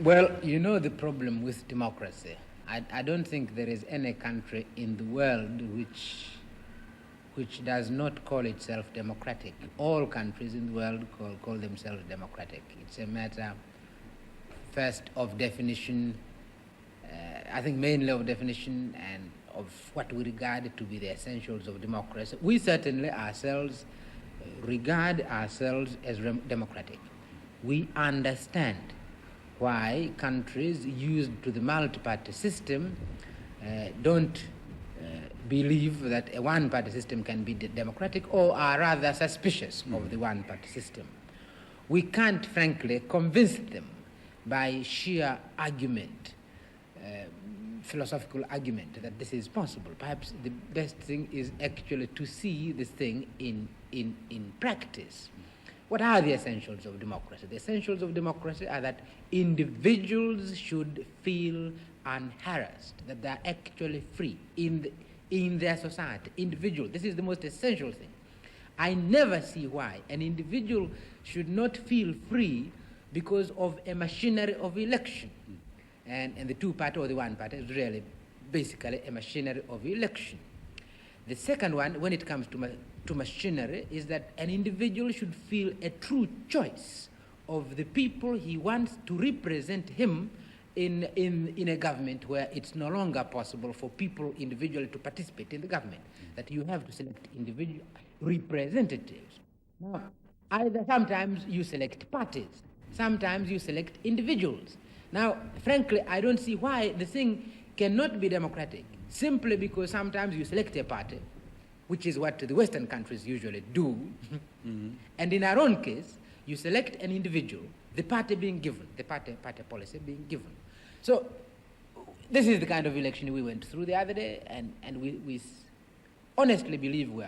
Well, you know the problem with democracy. I don't think there is any country in the world which does not call itself democratic. All countries in the world call themselves democratic. It's a matter, first, of definition, I think mainly of definition and of what we regard to be the essentials of democracy. We certainly ourselves regard ourselves as democratic. We understand why countries used to the multi-party system don't believe that a one-party system can be democratic, or are rather suspicious of the one-party system. We can't, frankly, convince them by sheer argument, philosophical argument, that this is possible. Perhaps the best thing is actually to see this thing in practice. What are the essentials of democracy? The essentials of democracy are that individuals should feel unharassed, that they are actually free in their society. Individual, this is the most essential thing. I never see why an individual should not feel free because of a machinery of election. And the two-party or the one-party is really basically a machinery of election. The second one, when it comes to machinery, is that an individual should feel a true choice of the people he wants to represent him in a government where it's no longer possible for people individually to participate in the government, that you have to select individual representatives. Now, either sometimes you select parties, sometimes you select individuals. Now, frankly, I don't see why the thing cannot be democratic, simply because sometimes you select a party, which is what the Western countries usually do, and in our own case, you select an individual, the party being given, the party policy being given. So this is the kind of election we went through the other day, and we honestly believe we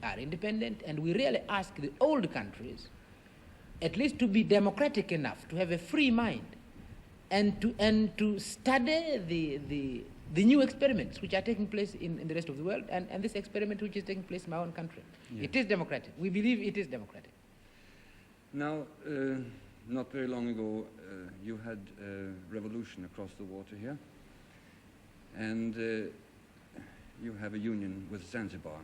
are independent, and we really ask the old countries at least to be democratic enough, to have a free mind, and to study the new experiments which are taking place in the rest of the world, and this experiment which is taking place in my own country. Yeah. It is democratic. We believe it is democratic. Now, not very long ago, you had a revolution across the water here, and you have a union with Zanzibar.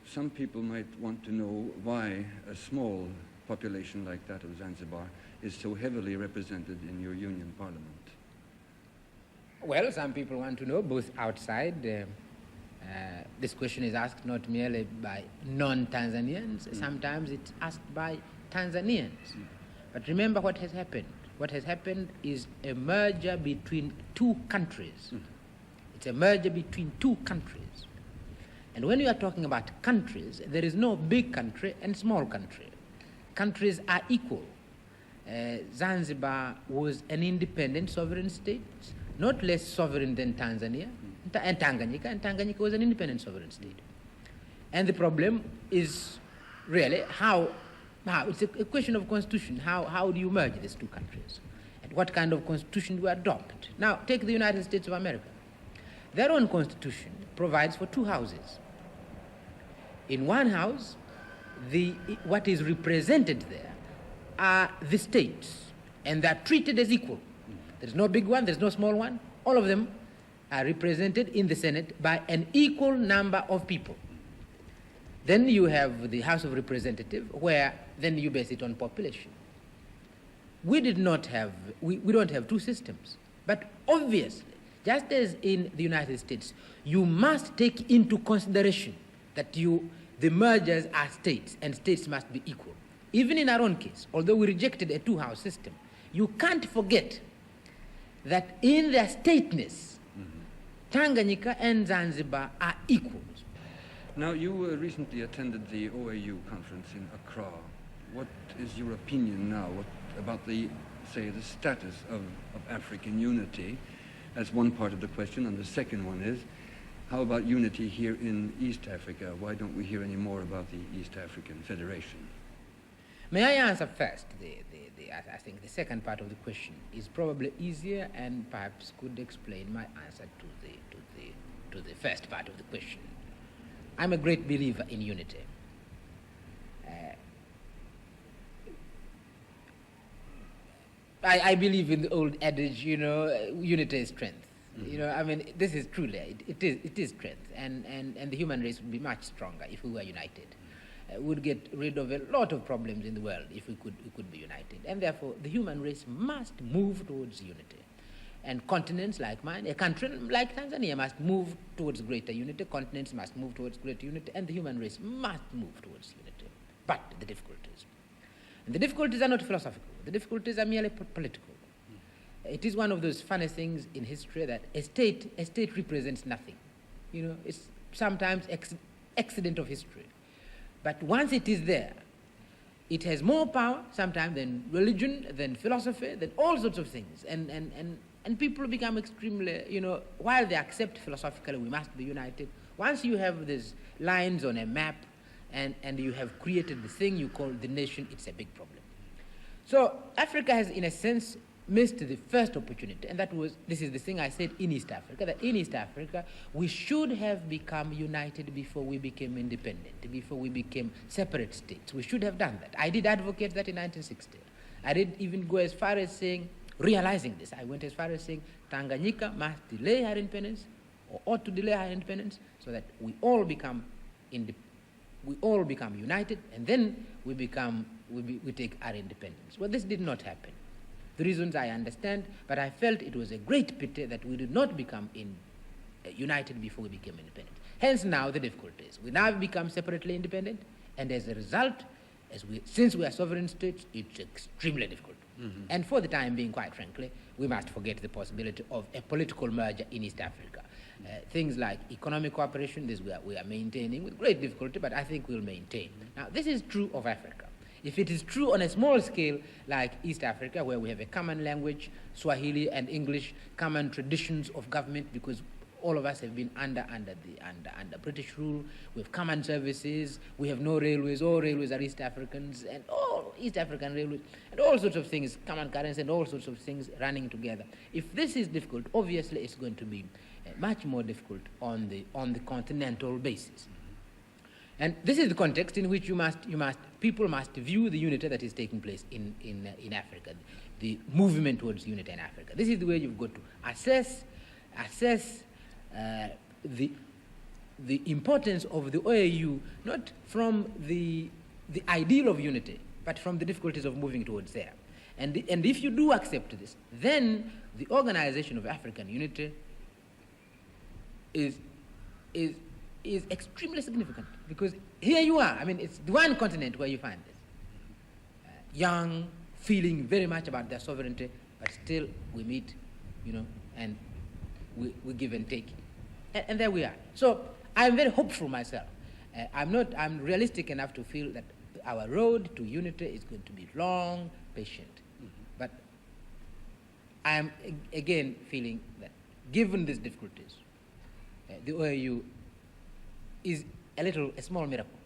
Some people might want to know why a small population like that of Zanzibar is so heavily represented in your union parliament. Well, some people want to know, both outside. This question is asked not merely by non-Tanzanians, sometimes it's asked by Tanzanians. But remember what has happened. What has happened is a merger between two countries. It's a merger between two countries. And when you are talking about countries, there is no big country and small country. Countries are equal. Zanzibar was an independent sovereign state, not less sovereign than Tanzania and Tanganyika was an independent sovereign state. And the problem is really how it's a question of constitution. How do you merge these two countries? And what kind of constitution do you adopt? Now, take the United States of America. Their own constitution provides for two houses. In one house, what is represented there are the states, and they're treated as equal. There's no big one, there's no small one. All of them are represented in the Senate by an equal number of people. Then you have the House of Representatives, where then you base it on population. We don't have two systems. But obviously, just as in the United States, you must take into consideration that the mergers are states, and states must be equal. Even in our own case, although we rejected a two-house system, you can't forget that in their stateness, Tanganyika and Zanzibar are equals. Now, you recently attended the OAU conference in Accra. What is your opinion now about the status of African unity as one part of the question? And the second one is, how about unity here in East Africa? Why don't we hear any more about the East African Federation? May I answer first? I think the second part of the question is probably easier and perhaps could explain my answer to the first part of the question. I'm a great believer in unity. I believe in the old adage, unity is strength. I mean, this is truly, it is strength. And the human race would be much stronger if we were united. Would get rid of a lot of problems in the world if we could be united. And therefore, the human race must move towards unity. And continents like mine, a country like Tanzania must move towards greater unity, continents must move towards greater unity, and the human race must move towards unity. But the difficulties. And the difficulties are not philosophical. The difficulties are merely political. It is one of those funny things in history that a state represents nothing. It's sometimes accident of history. But once it is there, it has more power sometimes than religion, than philosophy, than all sorts of things. And people become extremely, while they accept philosophically we must be united, once you have these lines on a map and you have created the thing you call the nation, it's a big problem. So Africa has, in a sense, missed the first opportunity, and this is the thing I said in East Africa, that in East Africa we should have become united before we became independent, before we became separate states. We should have done that. I did advocate that in 1960. I did even go as far as saying, realizing this, I went as far as saying Tanganyika must delay her independence, or ought to delay her independence, so that we all become united, and then we take our independence. Well, this did not happen. The reasons I understand, but I felt it was a great pity that we did not become united before we became independent. Hence now the difficulties. We now become separately independent, and as a result, since we are sovereign states, it's extremely difficult. Mm-hmm. And for the time being, quite frankly, we must forget the possibility of a political merger in East Africa. Things like economic cooperation, this we are maintaining with great difficulty, but I think we'll maintain. Now, this is true of Africa. If it is true on a small scale like East Africa, where we have a common language, Swahili and English, common traditions of government, because all of us have been under British rule, we have common services, we have no railways, all railways are East Africans, and all East African railways, and all sorts of things, common currency and all sorts of things running together. If this is difficult, obviously it's going to be much more difficult on the continental basis. And this is the context in which people must view the unity that is taking place in Africa, the movement towards unity in Africa. This is the way you've got to assess the importance of the OAU, not from the ideal of unity, but from the difficulties of moving towards there. And if you do accept this, then the organization of African unity is extremely significant, because here you are. I mean, it's the one continent where you find this. Young, feeling very much about their sovereignty, but still we meet, and we give and take. And there we are. So I'm very hopeful myself. I'm realistic enough to feel that our road to unity is going to be long, patient. Mm-hmm. But I'm again feeling that given these difficulties, the OAU is a small miracle.